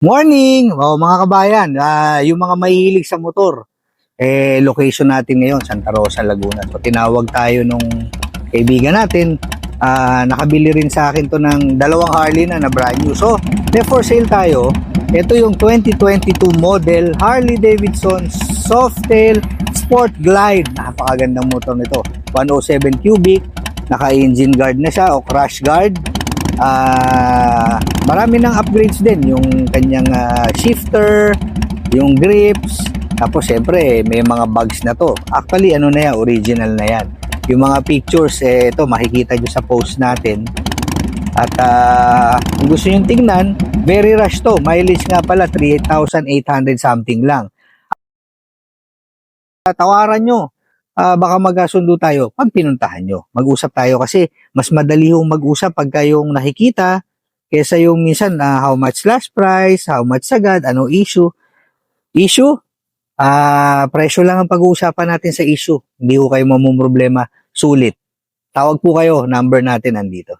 Morning! Mga kabayan, yung mga mahilig sa motor, location natin ngayon, Santa Rosa, Laguna. So, tinawag tayo nung kaibigan natin. Nakabili rin sa akin to ng dalawang Harley na brand new. So, for sale tayo. Ito yung 2022 model Harley Davidson Softail Sport Glide. Napakagandang motor nito. 107 cubic, naka-engine guard na siya o crash guard. Marami ng upgrades din, yung kanyang shifter, yung grips, tapos syempre may mga bugs na to. Actually ano na yan, original na yan. Yung mga pictures, ito makikita nyo sa post natin. At kung gusto nyo tingnan, very rush to. Mileage nga pala 3,800 something lang. Tawaran nyo, baka magkasundo tayo pag pinuntahan nyo. Mag-usap tayo kasi mas madali yung mag-usap pag kayong nakikita kesa yung minsan how much last price, how much sagad, ano issue. Issue, presyo lang ang pag-uusapan natin sa issue. Hindi ko kayo mamumroblema. Sulit. Tawag po kayo, number natin nandito.